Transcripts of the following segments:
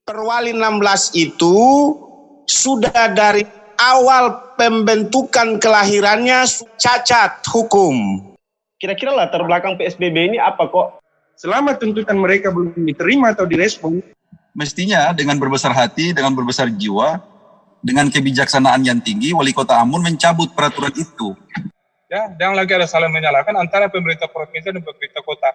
Perwali 16 itu sudah dari awal pembentukan kelahirannya cacat hukum. Kira-kira latar belakang PSBB ini apa kok? Selama tuntutan mereka belum diterima atau direspon, mestinya dengan berbesar hati, dengan berbesar jiwa, dengan kebijaksanaan yang tinggi, Wali Kota Ambon mencabut peraturan itu. Ya, jangan lagi ada saling menyalahkan antara pemerintah provinsi dan pemerintah kota.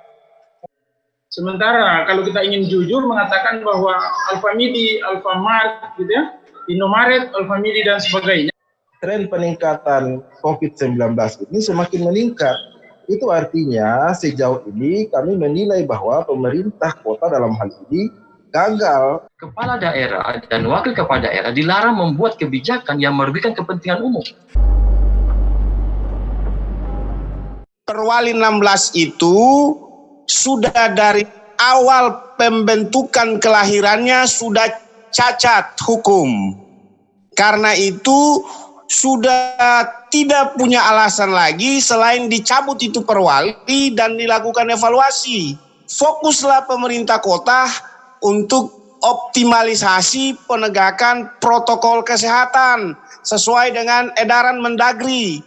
Sementara kalau kita ingin jujur mengatakan bahwa Alfamidi, Alfamart, gitu ya, Indomaret, Alfamidi dan sebagainya. Tren peningkatan COVID-19 ini semakin meningkat. Itu artinya sejauh ini kami menilai bahwa pemerintah kota dalam hal ini gagal. Kepala daerah dan wakil kepala daerah dilarang membuat kebijakan yang merugikan kepentingan umum. Perwali 16 itu sudah dari awal pembentukan kelahirannya sudah cacat hukum. Karena itu sudah tidak punya alasan lagi selain dicabut itu perwali dan dilakukan evaluasi. Fokuslah pemerintah kota untuk optimalisasi penegakan protokol kesehatan sesuai dengan edaran Mendagri.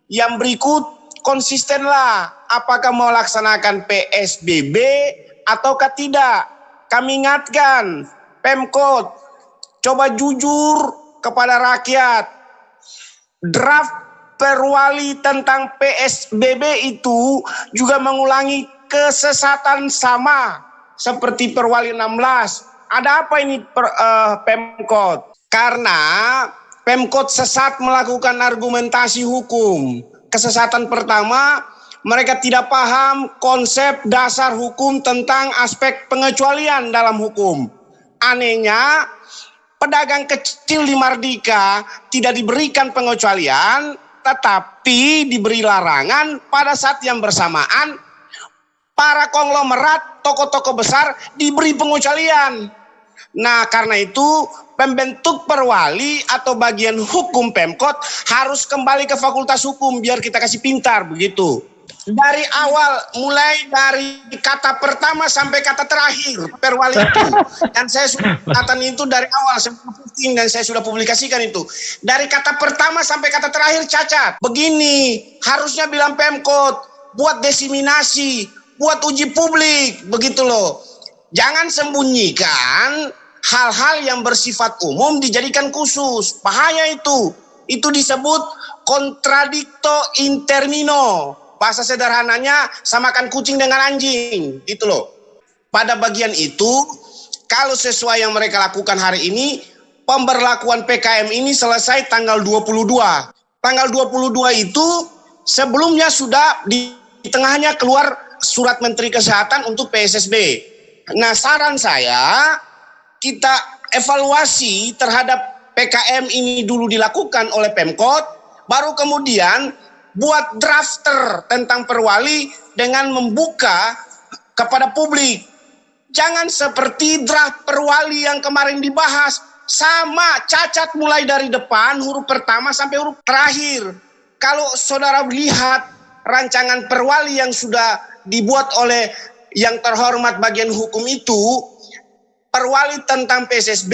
Yang berikut, konsistenlah apakah mau laksanakan PSBB ataukah tidak. Kami ingatkan Pemkot, coba jujur kepada rakyat. Draft perwali tentang PSBB itu juga mengulangi kesesatan sama seperti perwali 16. Ada apa ini Pemkot? Karena Pemkot sesat melakukan argumentasi hukum. Kesesatan pertama, mereka tidak paham konsep dasar hukum tentang aspek pengecualian dalam hukum. Anehnya, pedagang kecil di Mardika tidak diberikan pengecualian, tetapi diberi larangan pada saat yang bersamaan. Para konglomerat, toko-toko besar diberi pengecualian. Nah, karena itu pembentuk perwali atau bagian hukum Pemkot harus kembali ke fakultas hukum biar kita kasih pintar begitu. Dari awal, mulai dari kata pertama sampai kata terakhir perwali itu. Dan saya sudah katakan itu dari awal dan saya sudah publikasikan itu. Dari kata pertama sampai kata terakhir cacat. Begini, harusnya bilang Pemkot, buat diseminasi, buat uji publik, begitu loh. Jangan sembunyikan hal-hal yang bersifat umum dijadikan khusus. Bahaya itu. Itu disebut contradicto in termino. Bahasa sederhananya samakan kucing dengan anjing, gitu loh. Pada bagian itu, kalau sesuai yang mereka lakukan hari ini, pemberlakuan PKM ini selesai tanggal 22. Tanggal 22 itu sebelumnya sudah di tengahnya keluar surat Menteri Kesehatan untuk PSSB. Nah, saran saya, kita evaluasi terhadap PKM ini dulu dilakukan oleh Pemkot, baru kemudian buat drafter tentang perwali dengan membuka kepada publik. Jangan seperti draft perwali yang kemarin dibahas, sama cacat mulai dari depan, huruf pertama sampai huruf terakhir. Kalau saudara lihat rancangan perwali yang sudah dibuat oleh yang terhormat bagian hukum itu, perwali tentang PSSB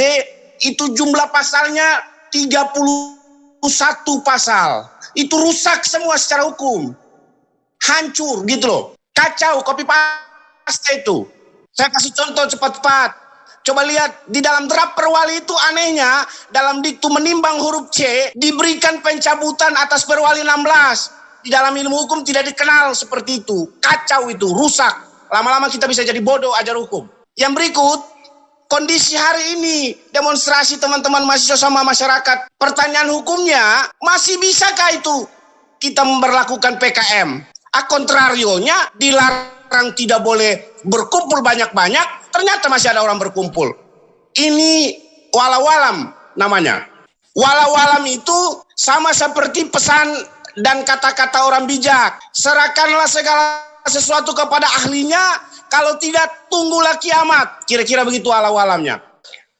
itu jumlah pasalnya 31 pasal. Itu rusak semua secara hukum. Hancur gitu loh. Kacau, copy paste itu. Saya kasih contoh cepat-cepat. Coba lihat di dalam draft perwali itu anehnya dalam diktum menimbang huruf C diberikan pencabutan atas perwali 16. Di dalam ilmu hukum tidak dikenal seperti itu. Kacau itu, rusak. Lama-lama kita bisa jadi bodoh ajar hukum. Yang berikut, kondisi hari ini, demonstrasi teman-teman mahasiswa sama masyarakat. Pertanyaan hukumnya, masih bisakah itu kita memberlakukan PKM? Kontrarionya, dilarang tidak boleh berkumpul banyak-banyak, ternyata masih ada orang berkumpul. Ini walau-alam namanya. Walau-alam itu sama seperti pesan dan kata-kata orang bijak. Serahkanlah segala sesuatu kepada ahlinya, kalau tidak tunggulah kiamat. Kira-kira begitu walau-alamnya.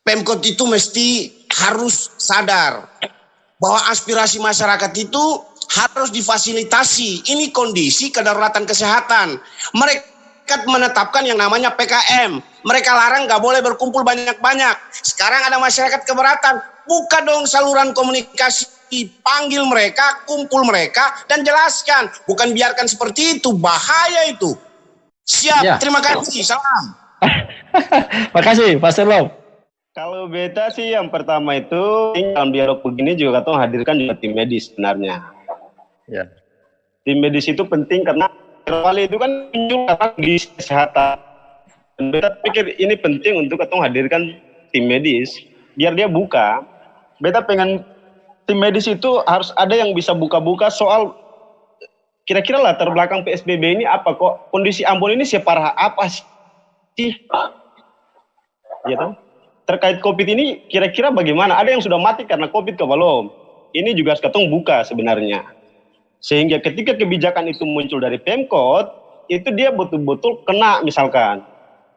Pemkot itu mesti harus sadar bahwa aspirasi masyarakat itu harus difasilitasi. Ini kondisi kedaruratan kesehatan. Mereka menetapkan yang namanya PKM. Mereka larang nggak boleh berkumpul banyak-banyak. Sekarang ada masyarakat keberatan. Buka dong saluran komunikasi, panggil mereka, kumpul mereka, dan jelaskan. Bukan biarkan seperti itu, bahaya itu. Siap, Ya. terima kasih, salam. Makasih, Pak Serlop. Kalau beta sih yang pertama itu dalam dialog begini juga katong hadirkan juga tim medis sebenarnya. Ya. Tim medis itu penting karena kali itu kan muncul karena di kesehatan. Dan beta pikir ini penting untuk katong hadirkan tim medis biar dia buka. Beta pengen tim medis itu harus ada yang bisa buka-buka soal kira-kira latar belakang PSBB ini apa kok, kondisi Ambon ini separah apa sih? Ya kan? Terkait COVID ini kira-kira bagaimana? Ada yang sudah mati karena COVID ke belum? Ini juga harus katong buka sebenarnya. Sehingga ketika kebijakan itu muncul dari Pemkot, itu dia betul-betul kena misalkan.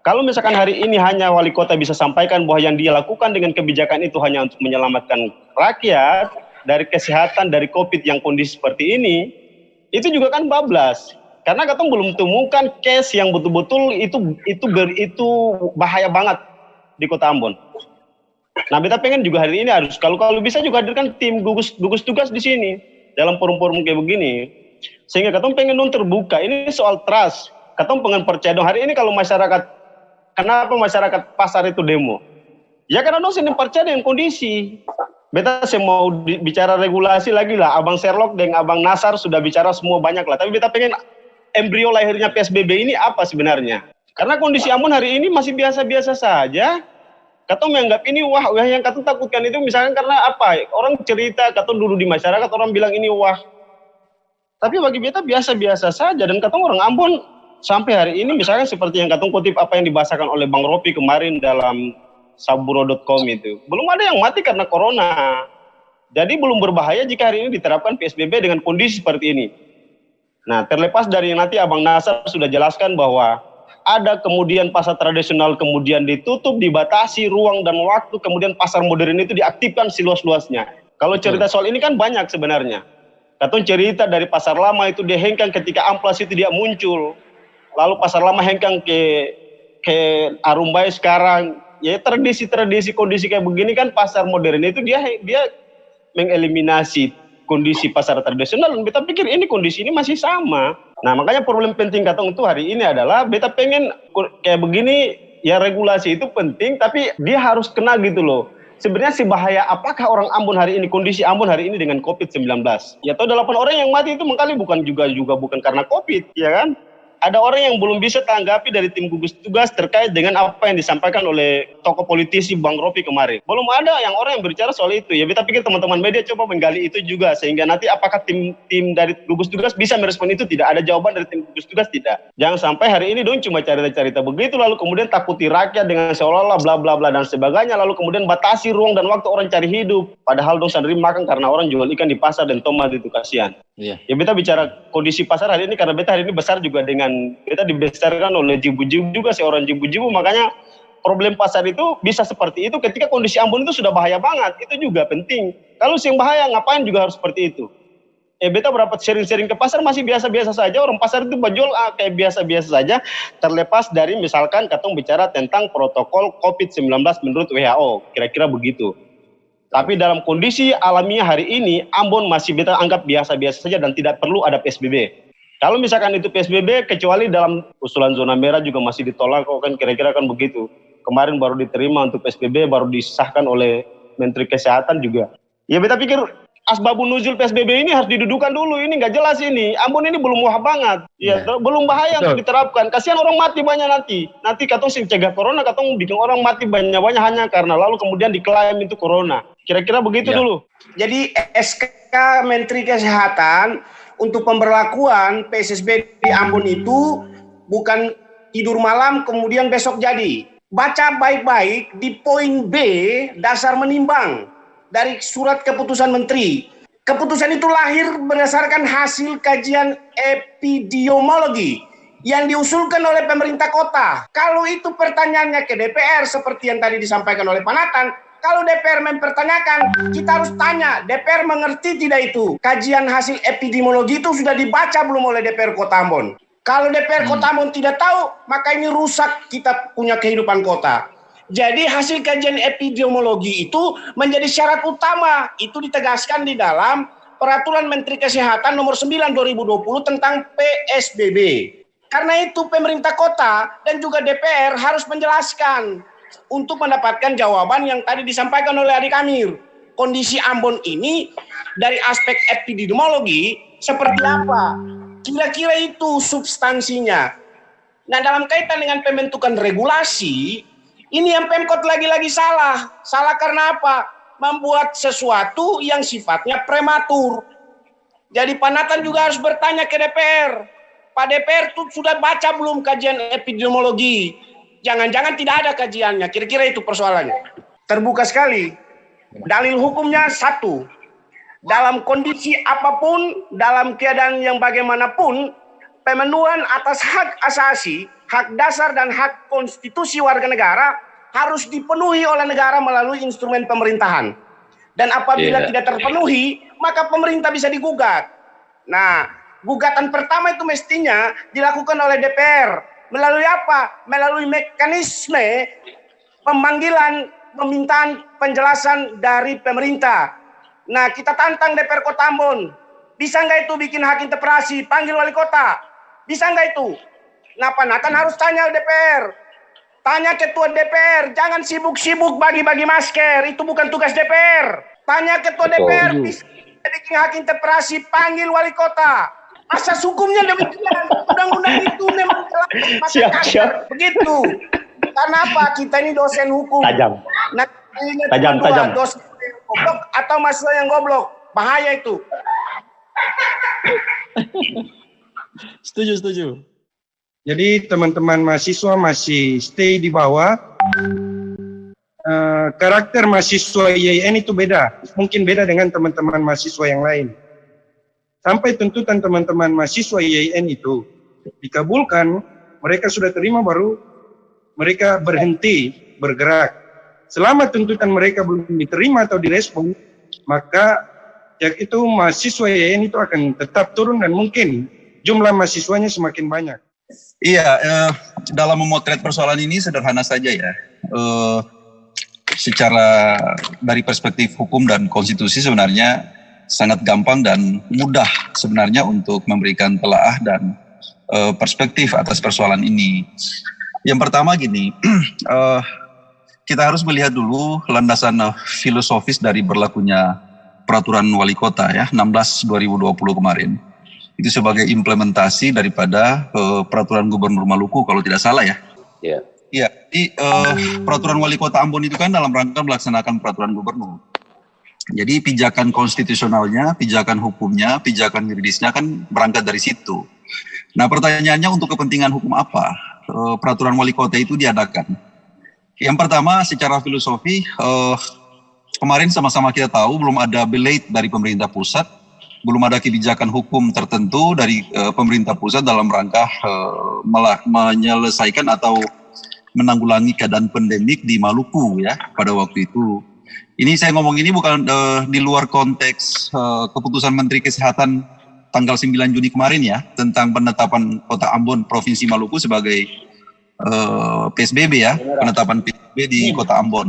Kalau misalkan hari ini hanya wali kota bisa sampaikan bahwa yang dia lakukan dengan kebijakan itu hanya untuk menyelamatkan rakyat dari kesehatan, dari COVID yang kondisi seperti ini, itu juga kan bablas. Karena katong belum temukan case yang betul-betul itu bahaya banget di Kota Ambon. Nah, beta pengen juga hari ini harus kalau bisa juga hadirkan tim gugus tugas di sini dalam forum-forum kayak begini. Sehingga katong pengen dong terbuka. Ini soal trust. Katong pengen percaya dong hari ini kalau masyarakat, kenapa masyarakat pasar itu demo? Ya karena dong sini percaya dengan kondisi. Beta saya mau bicara regulasi lagi lah. Abang Sherlock dan Abang Nasar sudah bicara semua banyak lah. Tapi beta pengen embrio lahirnya PSBB ini apa sebenarnya? Karena kondisi Ambon hari ini masih biasa-biasa saja. Katong menganggap ini wah yang katong takutkan itu misalkan karena apa? Orang cerita, katong dulu di masyarakat orang bilang ini wah. Tapi bagi beta biasa-biasa saja dan katong orang Ambon sampai hari ini misalnya seperti yang katong kutip apa yang dibahasakan oleh Bang Ropi kemarin dalam saburo.com itu. Belum ada yang mati karena corona. Jadi belum berbahaya jika hari ini diterapkan PSBB dengan kondisi seperti ini. Nah, terlepas dari yang nanti Abang Nasar sudah jelaskan bahwa ada kemudian pasar tradisional kemudian ditutup, dibatasi ruang dan waktu, kemudian pasar modern itu diaktifkan seluas-luasnya. Kalau cerita soal ini kan banyak sebenarnya. Katong cerita dari pasar lama itu dia hengkang ketika amplas itu dia muncul. Lalu pasar lama hengkang ke Arumbai sekarang. Ya tradisi kondisi kayak begini kan pasar modern itu dia mengeliminasi kondisi pasar tradisional. Dan beta pikir ini kondisi ini masih sama. Nah makanya problem penting katong itu hari ini adalah beta pengen kayak begini ya regulasi itu penting tapi dia harus kena gitu loh. Sebenarnya si bahaya apakah orang Ambon hari ini, kondisi Ambon hari ini dengan COVID-19. Ya tahu 8 orang yang mati itu mengkali bukan karena COVID ya kan. Ada orang yang belum bisa tanggapi dari tim gugus tugas terkait dengan apa yang disampaikan oleh tokoh politisi Bang Ropi kemarin. Belum ada yang orang yang berbicara soal itu. Ya kita pikir teman-teman media coba menggali itu juga. Sehingga nanti apakah tim dari gugus tugas bisa merespon itu? Tidak ada jawaban dari tim gugus tugas, tidak. Jangan sampai hari ini dong cuma cerita-cerita begitu. Lalu kemudian takuti rakyat dengan seolah-olah bla bla bla dan sebagainya. Lalu kemudian batasi ruang dan waktu orang cari hidup. Padahal dong sendiri makan karena orang jual ikan di pasar dan tomat itu kasihan. Ya beta bicara kondisi pasar hari ini karena beta hari ini besar juga dengan beta dibesarkan oleh jibu-jibu juga seorang jibu-jibu, makanya problem pasar itu bisa seperti itu ketika kondisi Ambon itu sudah bahaya banget. Itu juga penting. Kalau yang bahaya ngapain juga harus seperti itu. Beta berapa sharing-sharing ke pasar masih biasa-biasa saja, orang pasar itu berjual kayak biasa-biasa saja, terlepas dari misalkan katong bicara tentang protokol COVID-19 menurut WHO, kira-kira begitu. Tapi dalam kondisi alamiah hari ini, Ambon masih beta anggap biasa-biasa saja dan tidak perlu ada PSBB. Kalau misalkan itu PSBB, kecuali dalam usulan zona merah juga masih ditolak, kok kan kira-kira kan begitu. Kemarin baru diterima untuk PSBB, baru disahkan oleh Menteri Kesehatan juga. Ya beta pikir asbabun nuzul PSBB ini harus didudukan dulu, ini nggak jelas ini. Ambon ini belum wah banget, ya belum bahaya untuk diterapkan. Kasihan orang mati banyak nanti. Nanti katong sing cegah corona, katong bikin orang mati banyak-banyak hanya karena lalu kemudian diklaim itu corona. Kira-kira begitu dulu. Jadi SK Menteri Kesehatan untuk pemberlakuan PSBB di Ambon itu bukan tidur malam kemudian besok jadi. Baca baik-baik di poin B dasar menimbang dari surat keputusan menteri. Keputusan itu lahir berdasarkan hasil kajian epidemiologi yang diusulkan oleh pemerintah kota. Kalau itu pertanyaannya ke DPR seperti yang tadi disampaikan oleh Pak Nathan, kalau DPR mempertanyakan, kita harus tanya, DPR mengerti tidak itu? Kajian hasil epidemiologi itu sudah dibaca belum oleh DPR Kota Ambon? Kalau DPR Kota Ambon tidak tahu, maka ini rusak kita punya kehidupan kota. Jadi hasil kajian epidemiologi itu menjadi syarat utama. Itu ditegaskan di dalam Peraturan Menteri Kesehatan nomor 9 2020 tentang PSBB. Karena itu pemerintah kota dan juga DPR harus menjelaskan untuk mendapatkan jawaban yang tadi disampaikan oleh Adik Amir. Kondisi Ambon ini dari aspek epidemiologi seperti apa? Kira-kira itu substansinya. Nah, dalam kaitan dengan pembentukan regulasi, ini yang Pemkot lagi-lagi salah. Salah karena apa? Membuat sesuatu yang sifatnya prematur. Jadi Pak Nathan juga harus bertanya ke DPR. Pak DPR tuh sudah baca belum kajian epidemiologi? Jangan-jangan tidak ada kajiannya. Kira-kira itu persoalannya. Terbuka sekali. Dalil hukumnya satu. Dalam kondisi apapun, dalam keadaan yang bagaimanapun, pemenuhan atas hak asasi, hak dasar dan hak konstitusi warga negara harus dipenuhi oleh negara melalui instrumen pemerintahan. Dan apabila tidak terpenuhi, maka pemerintah bisa digugat. Nah, gugatan pertama itu mestinya dilakukan oleh DPR. Melalui apa? Melalui mekanisme pemanggilan, permintaan penjelasan dari pemerintah. Nah, kita tantang DPR Kota Ambon. Bisa nggak itu bikin hak interpelasi, panggil wali kota? Bisa nggak itu? Nah, Pak Nathan harus tanya DPR. Tanya ketua DPR, jangan sibuk-sibuk bagi-bagi masker. Itu bukan tugas DPR. Tanya ketua DPR, bisa bikin hak interpelasi, panggil wali kota. Asas hukumnya demikian. Undang-undang itu memang Siap. Begitu. Karena apa? Kita ini dosen hukum. Tajam. Nah, Tajam. dosen yang goblok atau mahasiswa yang goblok. Bahaya itu. Setuju. Jadi teman-teman mahasiswa masih stay di bawah. Karakter mahasiswa IAIN itu beda. Mungkin beda dengan teman-teman mahasiswa yang lain. Sampai tuntutan teman-teman mahasiswa IAIN itu dikabulkan, mereka sudah terima baru mereka berhenti bergerak. Selama tuntutan mereka belum diterima atau direspon, maka itu mahasiswa IAIN itu akan tetap turun dan mungkin jumlah mahasiswanya semakin banyak. Iya, dalam memotret persoalan ini sederhana saja ya. Secara dari perspektif hukum dan konstitusi sebenarnya sangat gampang dan mudah sebenarnya untuk memberikan telaah dan perspektif atas persoalan ini. Yang pertama gini, kita harus melihat dulu landasan filosofis dari berlakunya peraturan wali kota ya, 16/2020 kemarin. Itu sebagai implementasi daripada peraturan gubernur Maluku kalau tidak salah ya. Iya. Iya, di peraturan wali kota Ambon itu kan dalam rangka melaksanakan peraturan gubernur. Jadi pijakan konstitusionalnya, pijakan hukumnya, pijakan yuridisnya kan berangkat dari situ. Nah, pertanyaannya untuk kepentingan hukum apa peraturan wali kota itu diadakan? Yang pertama, secara filosofi, kemarin sama-sama kita tahu belum ada belate dari pemerintah pusat, belum ada kebijakan hukum tertentu dari pemerintah pusat dalam rangka menyelesaikan atau menanggulangi keadaan pandemik di Maluku ya pada waktu itu. Ini saya ngomong ini bukan di luar konteks keputusan Menteri Kesehatan tanggal 9 Juni kemarin ya tentang penetapan Kota Ambon Provinsi Maluku sebagai PSBB ya, penetapan PSBB di Kota Ambon.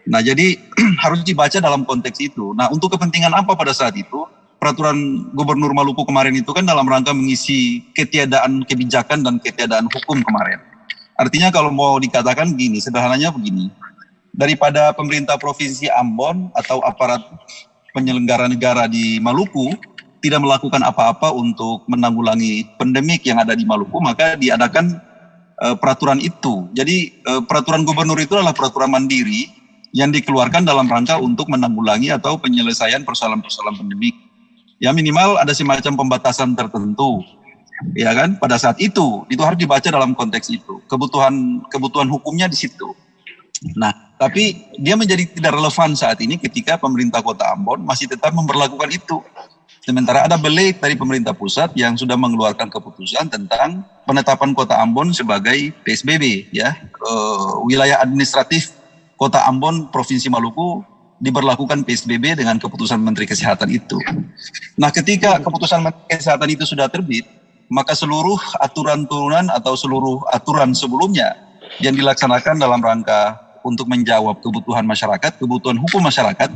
Nah, jadi harus dibaca dalam konteks itu. Nah, untuk kepentingan apa pada saat itu? Peraturan Gubernur Maluku kemarin itu kan dalam rangka mengisi ketiadaan kebijakan dan ketiadaan hukum kemarin. Artinya kalau mau dikatakan gini, sederhananya begini. Daripada pemerintah Provinsi Ambon atau aparat penyelenggara negara di Maluku tidak melakukan apa-apa untuk menanggulangi pandemik yang ada di Maluku, maka diadakan peraturan itu. Jadi peraturan gubernur itu adalah peraturan mandiri yang dikeluarkan dalam rangka untuk menanggulangi atau penyelesaian persoalan-persoalan pandemik. Ya minimal ada semacam pembatasan tertentu. Ya kan, pada saat itu harus dibaca dalam konteks itu. Kebutuhan hukumnya di situ. Nah, tapi dia menjadi tidak relevan saat ini ketika pemerintah Kota Ambon masih tetap memperlakukan itu. Sementara ada belate dari pemerintah pusat yang sudah mengeluarkan keputusan tentang penetapan Kota Ambon sebagai PSBB, ya, wilayah administratif Kota Ambon Provinsi Maluku diberlakukan PSBB dengan keputusan Menteri Kesehatan itu. Nah, ketika keputusan Menteri Kesehatan itu sudah terbit, maka seluruh aturan turunan atau seluruh aturan sebelumnya yang dilaksanakan dalam rangka untuk menjawab kebutuhan masyarakat, kebutuhan hukum masyarakat,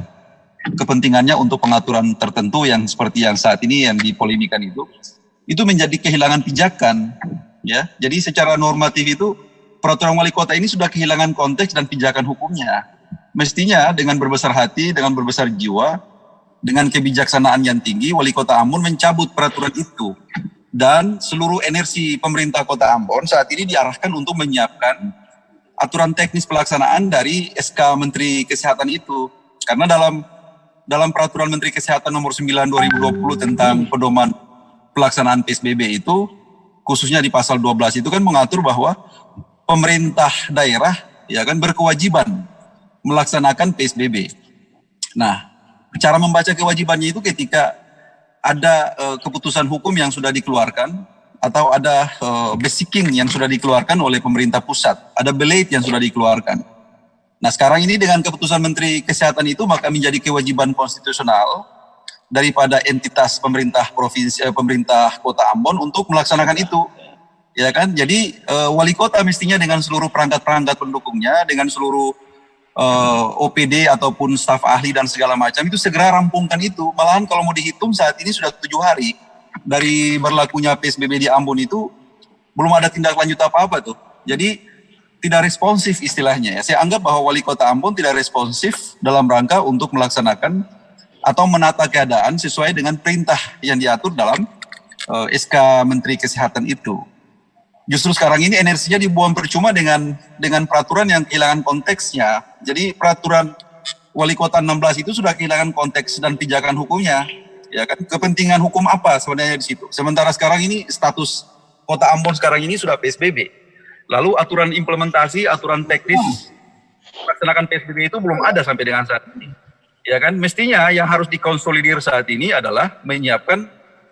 kepentingannya untuk pengaturan tertentu yang seperti yang saat ini yang dipolemikan itu menjadi kehilangan pijakan, ya. Jadi secara normatif itu peraturan wali kota ini sudah kehilangan konteks dan pijakan hukumnya. Mestinya dengan berbesar hati, dengan berbesar jiwa, dengan kebijaksanaan yang tinggi, wali kota Ambon mencabut peraturan itu. Dan seluruh energi pemerintah kota Ambon saat ini diarahkan untuk menyiapkan aturan teknis pelaksanaan dari SK Menteri Kesehatan itu. Karena dalam peraturan Menteri Kesehatan nomor 9 2020 tentang pedoman pelaksanaan PSBB itu, khususnya di pasal 12 itu kan mengatur bahwa pemerintah daerah ya kan berkewajiban melaksanakan PSBB. Nah, cara membaca kewajibannya itu ketika ada keputusan hukum yang sudah dikeluarkan atau ada basiking yang sudah dikeluarkan oleh pemerintah pusat, ada belate yang sudah dikeluarkan. Nah, sekarang ini dengan keputusan Menteri Kesehatan itu maka menjadi kewajiban konstitusional daripada entitas pemerintah provinsi, pemerintah Kota Ambon untuk melaksanakan itu. Ya kan? Jadi wali kota mestinya dengan seluruh perangkat-perangkat pendukungnya, dengan seluruh OPD ataupun staf ahli dan segala macam itu segera rampungkan itu. Malahan kalau mau dihitung saat ini sudah 7 hari dari berlakunya PSBB di Ambon itu belum ada tindak lanjut apa-apa tuh. Jadi tidak responsif istilahnya ya. Saya anggap bahwa wali kota Ambon tidak responsif dalam rangka untuk melaksanakan atau menata keadaan sesuai dengan perintah yang diatur dalam SK Menteri Kesehatan itu. Justru sekarang ini energinya dibuang percuma dengan peraturan yang kehilangan konteksnya. Jadi peraturan wali kota 16 itu sudah kehilangan konteks dan pijakan hukumnya. Ya kan, kepentingan hukum apa sebenarnya di situ? Sementara sekarang ini status Kota Ambon sekarang ini sudah PSBB. Lalu aturan implementasi, aturan teknis melaksanakan PSBB itu belum ada sampai dengan saat ini. Ya kan, mestinya yang harus dikonsolidir saat ini adalah menyiapkan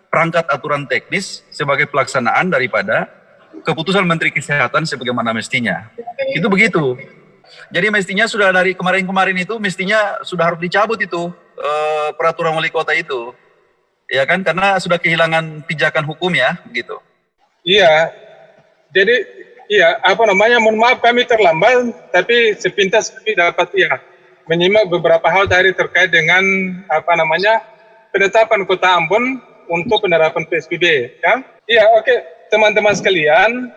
perangkat aturan teknis sebagai pelaksanaan daripada keputusan Menteri Kesehatan sebagaimana mestinya. Itu begitu. Jadi mestinya sudah dari kemarin-kemarin itu mestinya sudah harus dicabut itu peraturan wali kota itu. Ya kan, karena sudah kehilangan pijakan hukum ya, gitu. Iya. Jadi iya, mohon maaf kami terlambat, tapi sepintas kami dapat menyimak beberapa hal tadi terkait dengan penetapan Kota Ambon untuk penerapan PSBB ya. Iya, oke. Teman-teman sekalian,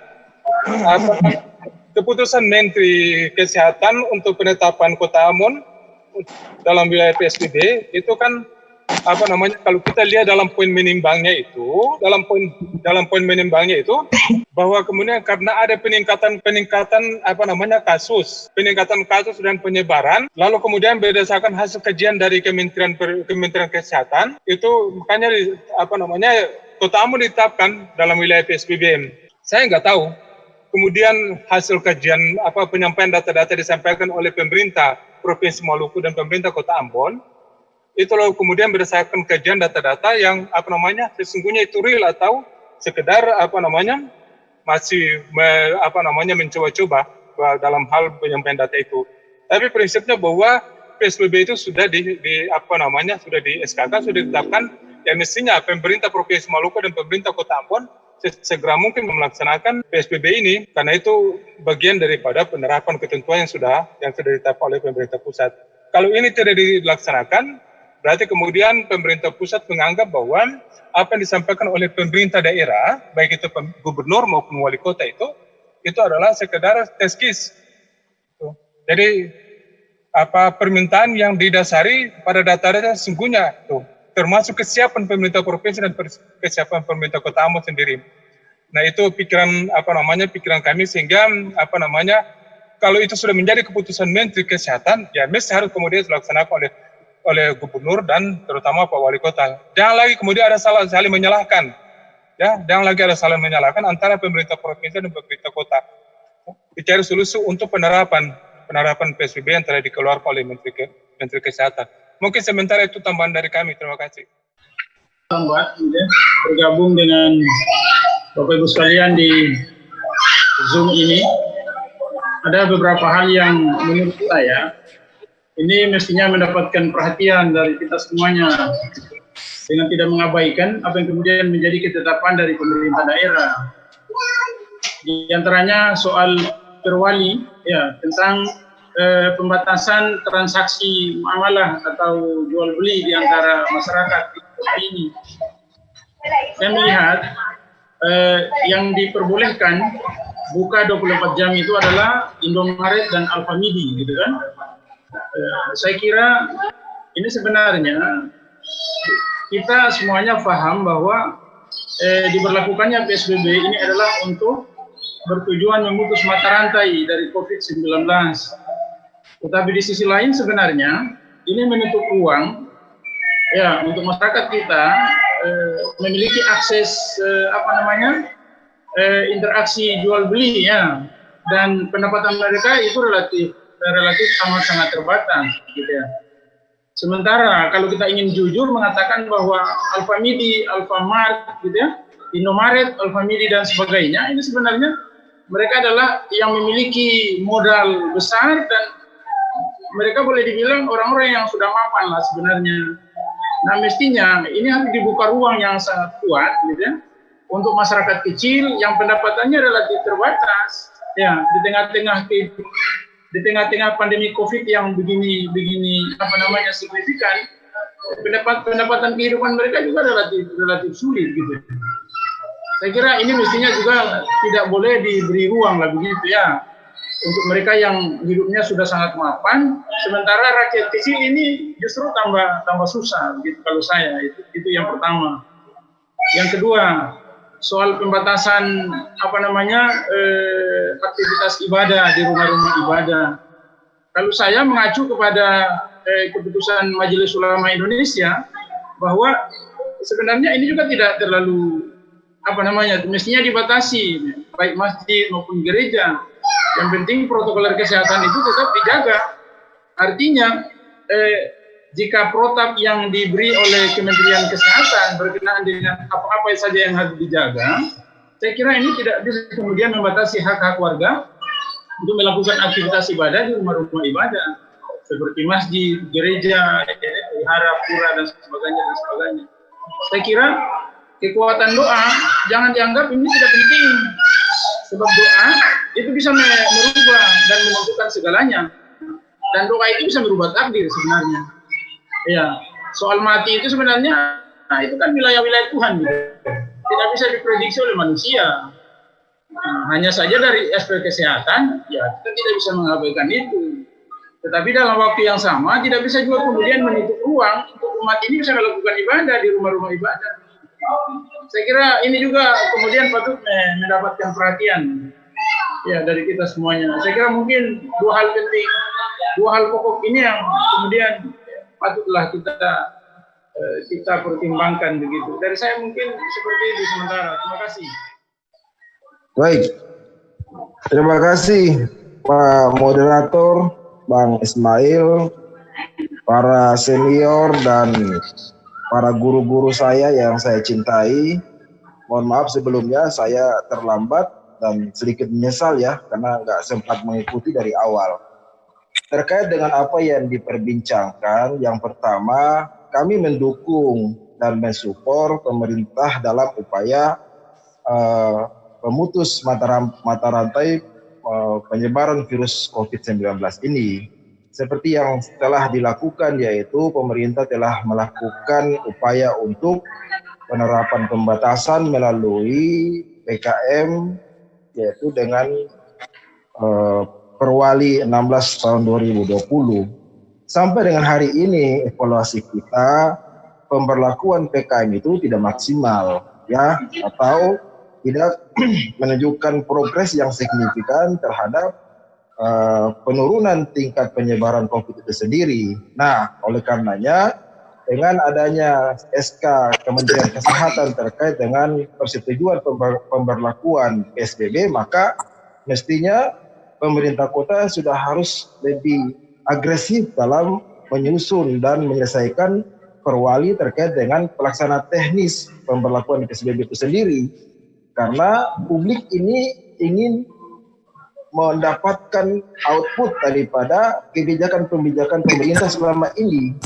keputusan Menteri Kesehatan untuk penetapan Kota Ambon dalam wilayah PSBB itu kan kalau kita lihat dalam poin menimbangnya itu, bahwa kemudian karena ada peningkatan kasus dan penyebaran, lalu kemudian berdasarkan hasil kajian dari Kementerian Kesehatan itu makanya Kota Ambon ditetapkan dalam wilayah PSBB. Saya nggak tahu. Kemudian hasil kajian penyampaian data-data disampaikan oleh pemerintah Provinsi Maluku dan pemerintah Kota Ambon. Itu lalu kemudian berdasarkan kajian data-data yang sesungguhnya itu real atau sekedar masih mencoba-coba dalam hal penyampaian data itu. Tapi prinsipnya bahwa PSBB itu sudah sudah di SKK, sudah ditetapkan. Ya mestinya pemerintah Provinsi Maluku dan pemerintah Kota Ambon segera mungkin melaksanakan PSBB ini, karena itu bagian daripada penerapan ketentuan yang sudah ditetapkan oleh pemerintah pusat. Kalau ini tidak dilaksanakan, berarti kemudian pemerintah pusat menganggap bahwa apa yang disampaikan oleh pemerintah daerah, baik itu gubernur maupun wali kota itu adalah sekedar test case. Jadi permintaan yang didasari pada data-data sesungguhnya termasuk kesiapan pemerintah provinsi dan kesiapan pemerintah Kota Ambon sendiri. Nah, itu pikiran kami sehingga kalau itu sudah menjadi keputusan Menteri Kesehatan, ya mesti harus kemudian dilaksanakan oleh gubernur dan terutama Pak Wali Kota. Jangan lagi kemudian ada saling menyalahkan. Ya, jangan lagi ada saling menyalahkan antara pemerintah provinsi dan pemerintah kota. Dicari solusi untuk penerapan PSBB yang telah dikeluarkan oleh Menteri Kesehatan. Mungkin sementara itu tambahan dari kami. Terima kasih. Bergabung dengan Bapak Ibu sekalian di Zoom ini. Ada beberapa hal yang menurut saya ini mestinya mendapatkan perhatian dari kita semuanya. dengan tidak mengabaikan apa yang kemudian menjadi ketetapan dari pemerintah daerah. Di antaranya soal perwali, ya, tentang pembatasan transaksi muamalah atau jual beli di antara masyarakat di kota ini. Saya melihat yang diperbolehkan buka 24 jam itu adalah Indomaret dan Alfamidi, gitu kan? Saya kira ini sebenarnya kita semuanya paham bahwa diberlakukannya PSBB ini adalah untuk bertujuan memutus mata rantai dari COVID-19. Tetapi di sisi lain sebenarnya ini menutup ruang ya untuk masyarakat kita memiliki akses interaksi jual beli ya, dan pendapatan mereka itu relatif sangat terbatas gitu ya. Sementara kalau kita ingin jujur mengatakan bahwa Alfamidi, Alfamart gitu ya, Indomaret, Alfamidi dan sebagainya ini sebenarnya mereka adalah yang memiliki modal besar dan mereka boleh dibilang orang-orang yang sudah mapan lah sebenarnya. Nah mestinya ini harus dibuka ruang yang sangat kuat gitu ya, untuk masyarakat kecil yang pendapatannya relatif terbatas ya, di tengah-tengah pandemi Covid yang begini signifikan, pendapatan kehidupan mereka juga relatif sulit gitu. Saya kira ini mestinya juga tidak boleh diberi ruang lah begitu ya, untuk mereka yang hidupnya sudah sangat mapan, sementara rakyat kecil ini justru tambah susah gitu kalau saya. Itu yang pertama. Yang kedua, soal pembatasan aktivitas ibadah di rumah-rumah ibadah. Kalau saya mengacu kepada keputusan Majelis Ulama Indonesia bahwa sebenarnya ini juga tidak terlalu mestinya dibatasi baik masjid maupun gereja. Yang penting protokol kesehatan itu tetap dijaga. Artinya jika protap yang diberi oleh Kementerian Kesehatan berkenaan dengan apa-apa saja yang harus dijaga, saya kira ini tidak bisa kemudian membatasi hak-hak warga untuk melakukan aktivitas ibadah di rumah-rumah ibadah seperti masjid, gereja, wihara, pura dan sebagainya. Saya kira kekuatan doa jangan dianggap ini tidak penting, sebab doa itu bisa merubah dan menentukan segalanya, dan doa itu bisa merubah takdir sebenarnya. Ya, soal mati itu sebenarnya itu kan wilayah-wilayah Tuhan gitu. Tidak bisa diprediksi oleh manusia. Hanya saja dari aspek kesehatan ya kita tidak bisa mengabaikan itu. Tetapi dalam waktu yang sama tidak bisa juga kemudian menutup ruang untuk umat ini bisa melakukan ibadah di rumah-rumah ibadah. Saya kira ini juga kemudian patut mendapatkan perhatian ya dari kita semuanya. Saya kira mungkin dua hal penting, dua hal pokok ini yang kemudian patutlah kita pertimbangkan begitu. Dari saya mungkin seperti itu sementara. Terima kasih. Baik, terima kasih Pak Moderator, Bang Ismail, para senior dan para guru-guru saya yang saya cintai. Mohon maaf sebelumnya saya terlambat dan sedikit menyesal ya karena nggak sempat mengikuti dari awal. Terkait dengan apa yang diperbincangkan, yang pertama kami mendukung dan mensupport pemerintah dalam upaya memutus mata rantai penyebaran virus COVID-19 ini. Seperti yang telah dilakukan, yaitu pemerintah telah melakukan upaya untuk penerapan pembatasan melalui PKM, yaitu dengan Perwali 16 tahun 2020. Sampai dengan hari ini evaluasi kita, pemberlakuan PKM itu tidak maksimal, ya, atau tidak menunjukkan progres yang signifikan terhadap penurunan tingkat penyebaran COVID itu sendiri. Nah, oleh karenanya dengan adanya SK Kementerian Kesehatan terkait dengan persetujuan pemberlakuan PSBB, maka mestinya pemerintah kota sudah harus lebih agresif dalam menyusun dan menyelesaikan perwali terkait dengan pelaksana teknis pemberlakuan PSBB itu sendiri. Karena publik ini ingin mendapatkan output daripada kebijakan-kebijakan pemerintah selama ini.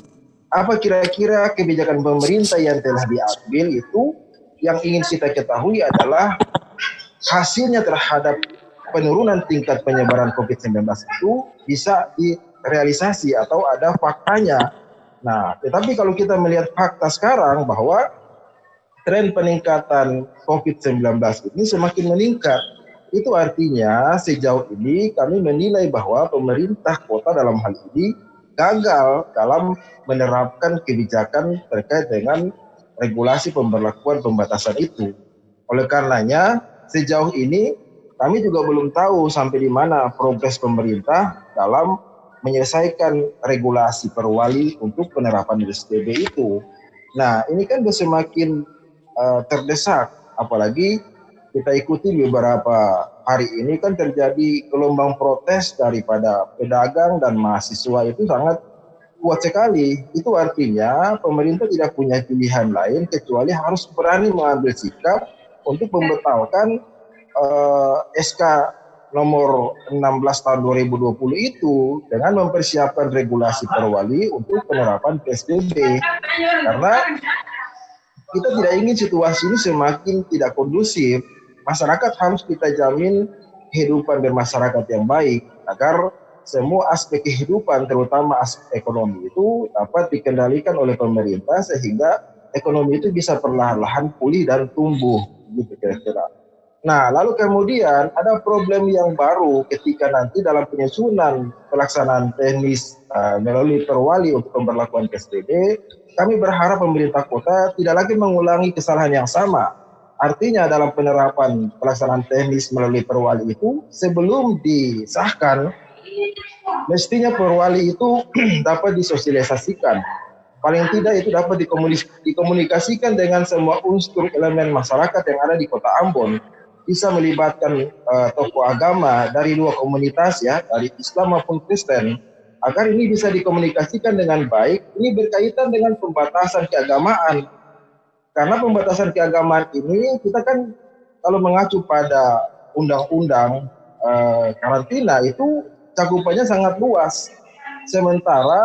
apa kira-kira kebijakan pemerintah yang telah diambil itu yang ingin kita ketahui adalah hasilnya terhadap penurunan tingkat penyebaran COVID-19 itu bisa direalisasi atau ada faktanya. Nah, tetapi kalau kita melihat fakta sekarang bahwa tren peningkatan COVID-19 ini semakin meningkat. Itu artinya sejauh ini kami menilai bahwa pemerintah kota dalam hal ini gagal dalam menerapkan kebijakan terkait dengan regulasi pemberlakuan pembatasan itu. Oleh karenanya, sejauh ini kami juga belum tahu sampai di mana progres pemerintah dalam menyelesaikan regulasi perwali untuk penerapan PSBB itu. Nah, ini kan semakin terdesak, apalagi kita ikuti beberapa hari ini kan terjadi gelombang protes daripada pedagang dan mahasiswa itu sangat kuat sekali. Itu artinya pemerintah tidak punya pilihan lain kecuali harus berani mengambil sikap untuk membatalkan SK nomor 16 tahun 2020 itu dengan mempersiapkan regulasi perwali untuk penerapan PSBB. Karena kita tidak ingin situasi ini semakin tidak kondusif. Masyarakat harus kita jamin kehidupan bermasyarakat yang baik agar semua aspek kehidupan terutama aspek ekonomi itu dapat dikendalikan oleh pemerintah sehingga ekonomi itu bisa perlahan-lahan pulih dan tumbuh gitu kira-kira. Nah, lalu kemudian ada problem yang baru ketika nanti dalam penyusunan pelaksanaan teknis melalui perwali untuk pemberlakuan PSBB, kami berharap pemerintah kota tidak lagi mengulangi kesalahan yang sama. Artinya dalam penerapan pelaksanaan teknis melalui perwali itu sebelum disahkan, mestinya perwali itu dapat disosialisasikan. Paling tidak itu dapat dikomunikasikan dengan semua unsur elemen masyarakat yang ada di Kota Ambon. Bisa melibatkan tokoh agama dari dua komunitas ya, dari Islam maupun Kristen, agar ini bisa dikomunikasikan dengan baik. Ini berkaitan dengan pembatasan keagamaan. Karena pembatasan keagamaan ini kita kan kalau mengacu pada undang-undang karantina itu cakupannya sangat luas. Sementara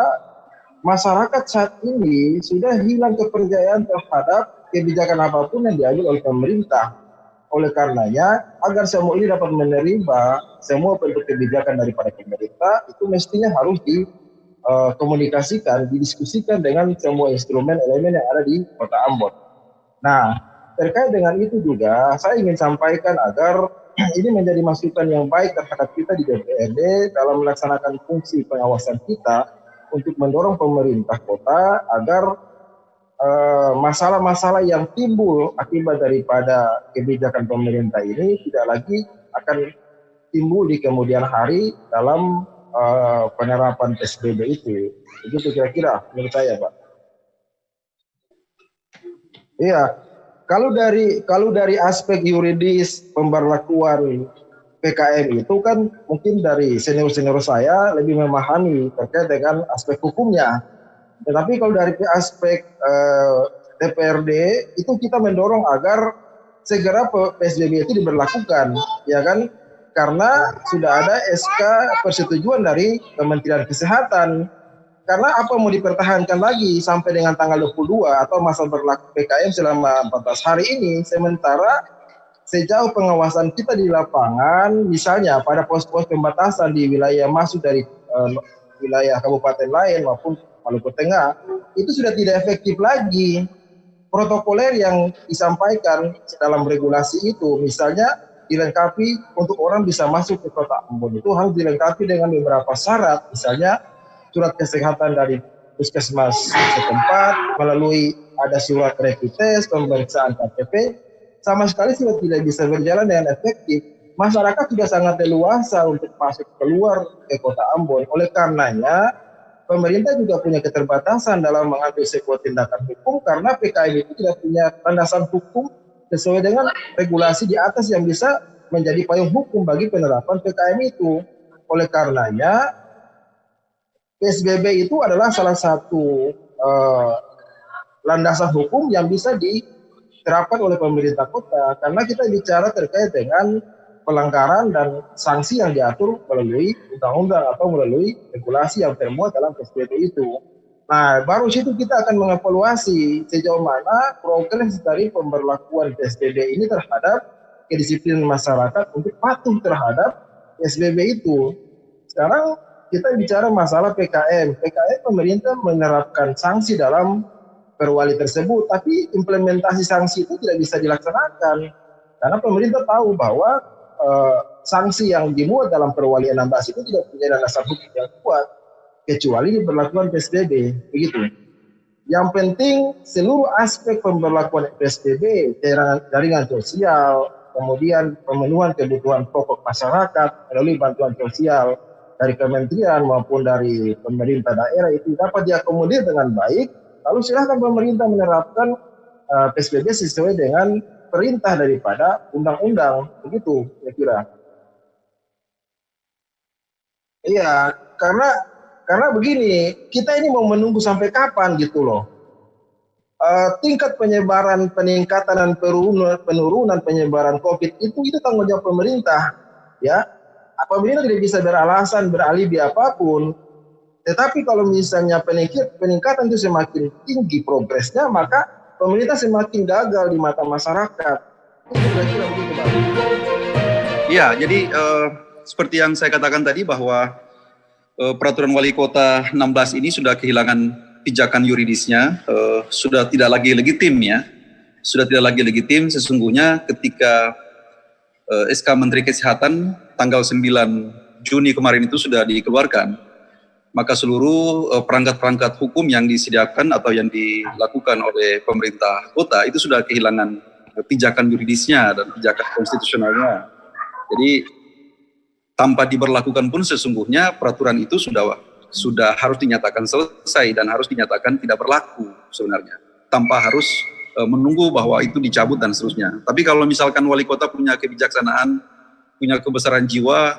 masyarakat saat ini sudah hilang kepercayaan terhadap kebijakan apapun yang diambil oleh pemerintah. Oleh karenanya, agar semua ini dapat menerima semua bentuk kebijakan daripada pemerintah, itu mestinya harus dikomunikasikan, didiskusikan dengan semua instrumen elemen yang ada di Kota Ambon. Nah, terkait dengan itu juga, saya ingin sampaikan agar ini menjadi masukan yang baik terhadap kita di DPRD dalam melaksanakan fungsi pengawasan kita untuk mendorong pemerintah kota agar masalah-masalah yang timbul akibat daripada kebijakan pemerintah ini tidak lagi akan timbul di kemudian hari dalam penerapan PSBB itu. Begitu kira-kira menurut saya, Pak. Iya, kalau dari aspek yuridis pemberlakuan PKM itu kan mungkin dari senior-senior saya lebih memahami terkait dengan aspek hukumnya. Tetapi kalau dari aspek DPRD itu kita mendorong agar segera PSBB itu diberlakukan, ya kan? Karena sudah ada SK persetujuan dari Kementerian Kesehatan. Karena apa mau dipertahankan lagi sampai dengan tanggal 22 atau masa berlaku PKM selama 14 hari ini, sementara sejauh pengawasan kita di lapangan, misalnya pada pos-pos pembatasan di wilayah masuk dari wilayah kabupaten lain maupun Maluku Tengah, itu sudah tidak efektif lagi. Protokoler yang disampaikan dalam regulasi itu, misalnya dilengkapi untuk orang bisa masuk ke Kota Ambon, itu harus dilengkapi dengan beberapa syarat, misalnya surat kesehatan dari puskesmas setempat, melalui ada surat rapid test, pemeriksaan KTP, sama sekali sudah tidak bisa berjalan dengan efektif. Masyarakat sudah sangat leluasa untuk masuk keluar ke Kota Ambon. Oleh karenanya, pemerintah juga punya keterbatasan dalam mengambil sebuah tindakan hukum karena PKM itu tidak punya landasan hukum sesuai dengan regulasi di atas yang bisa menjadi payung hukum bagi penerapan PKM itu. Oleh karenanya, PSBB itu adalah salah satu landasan hukum yang bisa diterapkan oleh pemerintah kota karena kita bicara terkait dengan pelanggaran dan sanksi yang diatur melalui undang-undang atau melalui regulasi yang termuat dalam PSBB itu. Nah, baru situ kita akan mengevaluasi sejauh mana progres dari pemberlakuan PSBB ini terhadap kedisiplinan masyarakat untuk patuh terhadap PSBB itu. Sekarang kita bicara masalah PKM. PKM pemerintah menerapkan sanksi dalam perwali tersebut, tapi implementasi sanksi itu tidak bisa dilaksanakan. Karena pemerintah tahu bahwa sanksi yang dimuat dalam perwali 16 itu tidak punya dasar hukum yang kuat, kecuali diberlakukan PSBB, begitu. Yang penting seluruh aspek pemberlakuan PSBB, jaringan sosial, kemudian pemenuhan kebutuhan pokok masyarakat melalui bantuan sosial dari kementerian maupun dari pemerintah daerah itu dapat diakomodir dengan baik. Lalu silakan pemerintah menerapkan PSBB sesuai dengan perintah daripada undang-undang, begitu kira-kira. Iya, karena begini, kita ini mau menunggu sampai kapan gitu loh. Tingkat penyebaran, peningkatan dan penurunan penyebaran COVID itu tanggung jawab pemerintah, ya. Pemerintah tidak bisa beralasan, beralibi apapun. Tetapi kalau misalnya peningkatan itu semakin tinggi progresnya, maka pemerintah semakin gagal di mata masyarakat. Itu kira-kira begitu, Bang. Iya, jadi seperti yang saya katakan tadi bahwa peraturan wali kota 16 ini sudah kehilangan pijakan yuridisnya, sudah tidak lagi legitim ya. Sudah tidak lagi legitim sesungguhnya ketika SK Menteri Kesehatan tanggal 9 Juni kemarin itu sudah dikeluarkan, maka seluruh perangkat-perangkat hukum yang disediakan atau yang dilakukan oleh pemerintah kota itu sudah kehilangan pijakan yuridisnya dan pijakan konstitusionalnya. Jadi tanpa diberlakukan pun sesungguhnya peraturan itu sudah harus dinyatakan selesai dan harus dinyatakan tidak berlaku sebenarnya, tanpa harus menunggu bahwa itu dicabut dan seterusnya. Tapi kalau misalkan wali kota punya kebijaksanaan, punya kebesaran jiwa,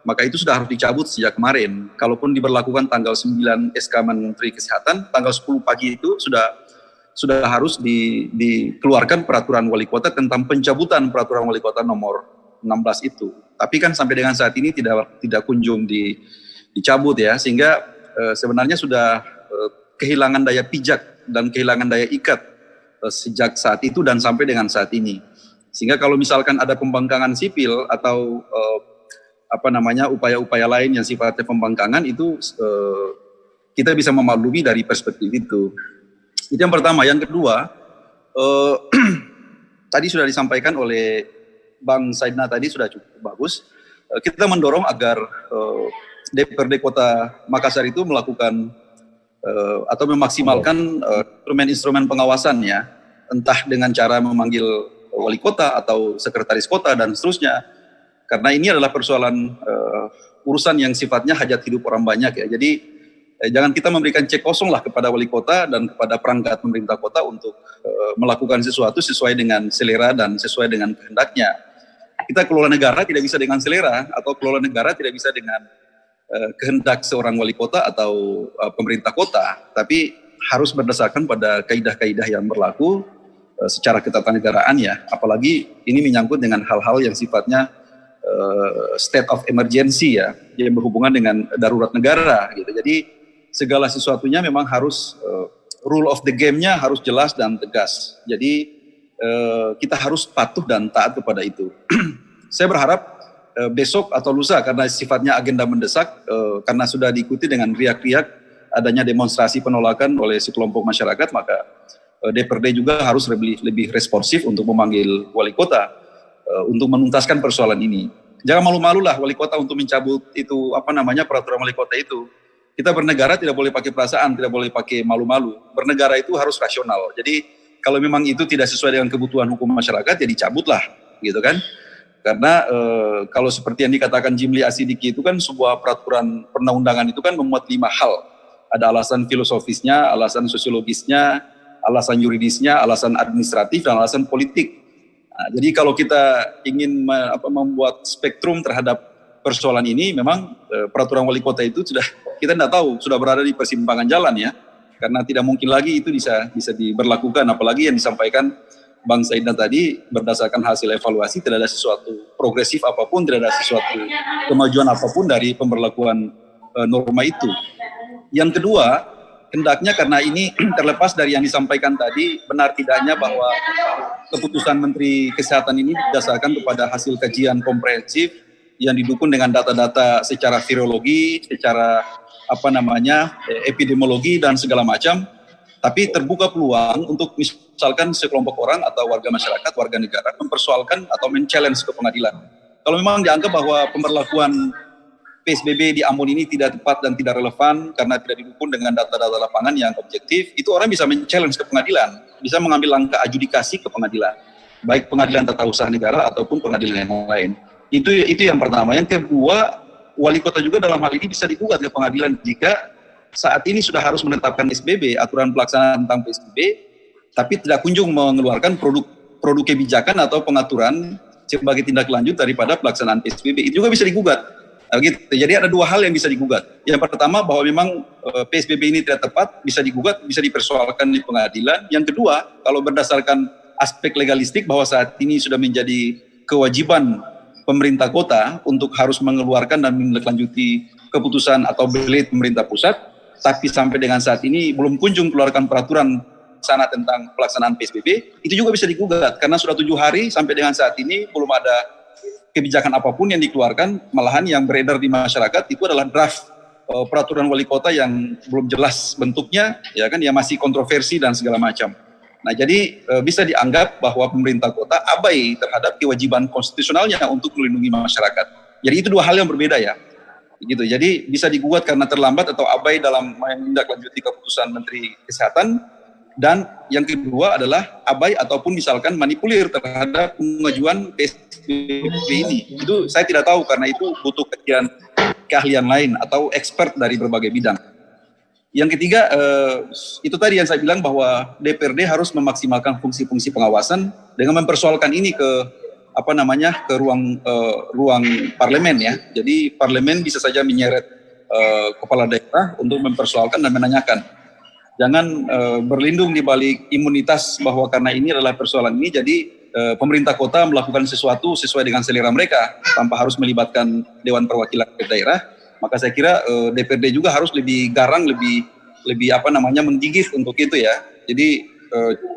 maka itu sudah harus dicabut sejak kemarin. Kalaupun diberlakukan tanggal 9 SK Menteri Kesehatan, tanggal 10 pagi itu sudah harus dikeluarkan peraturan wali kota tentang pencabutan peraturan wali kota nomor 16 itu. Tapi kan sampai dengan saat ini tidak kunjung dicabut ya, sehingga sebenarnya sudah kehilangan daya pijak dan kehilangan daya ikat sejak saat itu dan sampai dengan saat ini. Sehingga kalau misalkan ada pembangkangan sipil atau upaya-upaya lain yang sifatnya pembangkangan itu kita bisa memaklumi dari perspektif itu. Itu yang pertama. Yang kedua, tadi sudah disampaikan oleh Bang Saidna tadi sudah cukup bagus. Kita mendorong agar DPRD Kota Makassar itu melakukan atau memaksimalkan instrumen-instrumen pengawasan ya, entah dengan cara memanggil wali kota atau sekretaris kota dan seterusnya, karena ini adalah persoalan urusan yang sifatnya hajat hidup orang banyak ya. Jadi jangan kita memberikan cek kosong lah kepada wali kota dan kepada perangkat pemerintah kota untuk melakukan sesuatu sesuai dengan selera dan sesuai dengan kehendaknya. Kita kelola negara tidak bisa dengan selera, atau kelola negara tidak bisa dengan kehendak seorang wali kota atau pemerintah kota, tapi harus berdasarkan pada kaidah-kaidah yang berlaku secara ketatanegaraan ya. Apalagi ini menyangkut dengan hal-hal yang sifatnya state of emergency ya, yang berhubungan dengan darurat negara gitu. Jadi segala sesuatunya memang harus rule of the game-nya harus jelas dan tegas. Jadi kita harus patuh dan taat kepada itu. Saya berharap besok atau lusa, karena sifatnya agenda mendesak, karena sudah diikuti dengan riak-riak adanya demonstrasi penolakan oleh sekelompok masyarakat, maka DPRD juga harus lebih responsif untuk memanggil wali kota untuk menuntaskan persoalan ini. Jangan malu-malulah wali kota untuk mencabut itu peraturan wali kota itu. Kita bernegara tidak boleh pakai perasaan, tidak boleh pakai malu-malu. Bernegara itu harus rasional. Jadi kalau memang itu tidak sesuai dengan kebutuhan hukum masyarakat, ya dicabutlah, gitu kan? Karena kalau seperti yang dikatakan Jimli Asidiki itu kan sebuah peraturan perundang-undangan itu kan memuat 5 hal. Ada alasan filosofisnya, alasan sosiologisnya, alasan yuridisnya, alasan administratif, dan alasan politik. Nah, jadi kalau kita ingin membuat spektrum terhadap persoalan ini, memang peraturan wali kota itu sudah, kita tidak tahu, sudah berada di persimpangan jalan ya. Karena tidak mungkin lagi itu bisa diberlakukan, apalagi yang disampaikan Bang Saidna tadi berdasarkan hasil evaluasi tidak ada sesuatu progresif apapun, tidak ada sesuatu kemajuan apapun dari pemberlakuan norma itu. Yang kedua, hendaknya karena ini terlepas dari yang disampaikan tadi, benar tidaknya bahwa keputusan Menteri Kesehatan ini berdasarkan kepada hasil kajian komprehensif yang didukung dengan data-data secara virologi, secara epidemiologi dan segala macam, tapi terbuka peluang untuk misalkan sekelompok orang atau warga masyarakat, warga negara mempersoalkan atau men-challenge ke pengadilan. Kalau memang dianggap bahwa pemberlakuan PSBB di Ambon ini tidak tepat dan tidak relevan karena tidak didukung dengan data-data lapangan yang objektif, itu orang bisa men-challenge ke pengadilan, bisa mengambil langkah adjudikasi ke pengadilan, baik pengadilan tata usaha negara ataupun pengadilan yang lain. Itu yang pertama. Yang kedua, wali kota juga dalam hal ini bisa digugat ke pengadilan jika saat ini sudah harus menetapkan PSBB, aturan pelaksanaan tentang PSBB, tapi tidak kunjung mengeluarkan produk kebijakan atau pengaturan sebagai tindak lanjut daripada pelaksanaan PSBB. Itu juga bisa digugat. Gitu. Jadi ada dua hal yang bisa digugat. Yang pertama bahwa memang PSBB ini tidak tepat, bisa digugat, bisa dipersoalkan di pengadilan. Yang kedua, kalau berdasarkan aspek legalistik bahwa saat ini sudah menjadi kewajiban pemerintah kota untuk harus mengeluarkan dan menindaklanjuti keputusan atau belit pemerintah pusat, tapi sampai dengan saat ini belum kunjung keluarkan peraturan sana tentang pelaksanaan PSBB, itu juga bisa digugat karena sudah 7 hari sampai dengan saat ini belum ada kebijakan apapun yang dikeluarkan, malahan yang beredar di masyarakat itu adalah draft peraturan wali kota yang belum jelas bentuknya, ya kan, yang masih kontroversi dan segala macam. Nah, jadi bisa dianggap bahwa pemerintah kota abai terhadap kewajiban konstitusionalnya untuk melindungi masyarakat. Jadi itu dua hal yang berbeda ya. Gitu. Jadi bisa digugat karena terlambat atau abai dalam menindaklanjuti keputusan Menteri Kesehatan. Dan yang kedua adalah abai ataupun misalkan manipulir terhadap pengajuan PSBB ini. Itu saya tidak tahu karena itu butuh keahlian lain atau expert dari berbagai bidang. Yang ketiga, itu tadi yang saya bilang bahwa DPRD harus memaksimalkan fungsi-fungsi pengawasan dengan mempersoalkan ini ke ruang parlemen ya. Jadi parlemen bisa saja menyeret kepala daerah untuk mempersoalkan dan menanyakan. Jangan berlindung di balik imunitas bahwa karena ini adalah persoalan ini, jadi pemerintah kota melakukan sesuatu sesuai dengan selera mereka tanpa harus melibatkan Dewan Perwakilan daerah. Maka saya kira DPRD juga harus lebih garang, lebih menggigit untuk itu ya. Jadi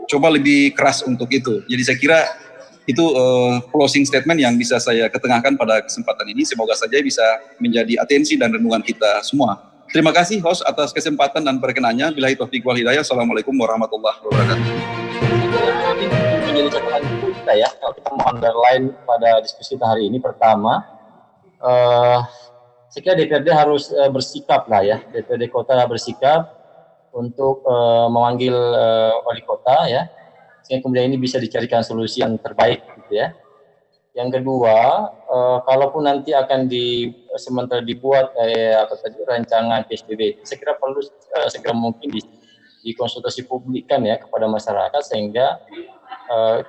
coba lebih keras untuk itu. Jadi saya kira itu closing statement yang bisa saya ketengahkan pada kesempatan ini. Semoga saja bisa menjadi atensi dan renungan kita semua. Terima kasih host atas kesempatan dan perkenannya. Billahi taufiq wal hidayah. Assalamualaikum warahmatullahi wabarakatuh. Menjadi catatan kita ya, kalau kita mau underline pada diskusi kita hari ini, pertama, saya kira DPRD harus bersikap lah ya, DPRD kota bersikap untuk memanggil wali kota ya, sehingga kemudian ini bisa dicarikan solusi yang terbaik gitu ya. Yang kedua, kalaupun nanti akan sementara dibuat rancangan PSBB, saya kira perlu segera mungkin dikonsultasi publikkan ya kepada masyarakat sehingga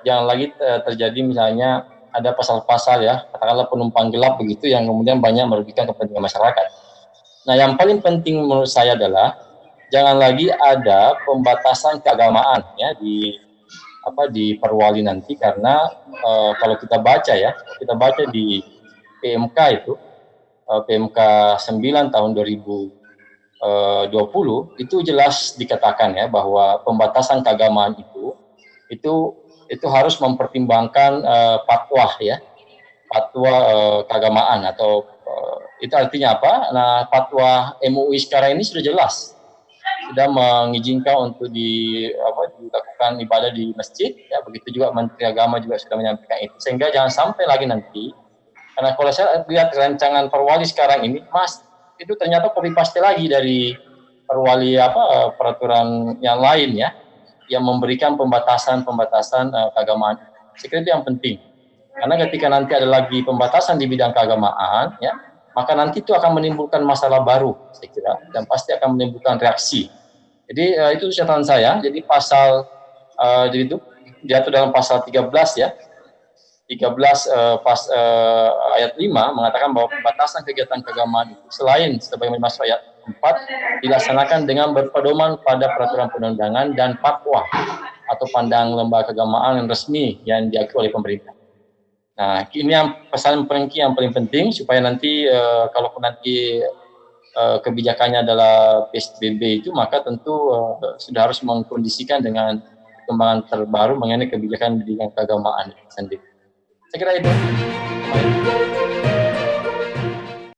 jangan lagi terjadi misalnya ada pasal-pasal ya, katakanlah penumpang gelap begitu yang kemudian banyak merugikan kepentingan masyarakat. Nah, yang paling penting menurut saya adalah jangan lagi ada pembatasan keagamaan ya di Perwali nanti, karena kalau kita baca di PMK itu PMK 9 tahun 2020 itu jelas dikatakan ya bahwa pembatasan keagamaan itu harus mempertimbangkan fatwa keagamaan atau itu artinya apa? Nah, fatwa MUI sekarang ini sudah jelas sudah mengizinkan untuk dilakukan ibadah di masjid ya, begitu juga Menteri Agama juga sudah menyampaikan itu, sehingga jangan sampai lagi nanti, karena kalau saya lihat rancangan Perwali sekarang ini Mas, itu ternyata copy paste lagi dari Perwali peraturan yang lain ya, yang memberikan pembatasan keagamaan. Saya kira itu yang penting, karena ketika nanti ada lagi pembatasan di bidang keagamaan ya, maka nanti itu akan menimbulkan masalah baru, saya kira, dan pasti akan menimbulkan reaksi. Jadi itu catatan saya. Jadi pasal jadi itu diatur dalam pasal 13 ya. 13 ayat 5 mengatakan bahwa pembatasan kegiatan keagamaan itu selain sebagaimana dimaksud ayat 4 dilaksanakan dengan berpedoman pada peraturan perundangan dan fatwa atau pandangan lembaga keagamaan yang resmi yang diakui oleh pemerintah. Nah, ini yang pesan yang paling penting supaya nanti kalaupun nanti kebijakannya adalah PSBB itu, maka tentu sudah harus mengkondisikan dengan perkembangan terbaru mengenai kebijakan pendidikan keagamaan sendiri. Saya kira itu.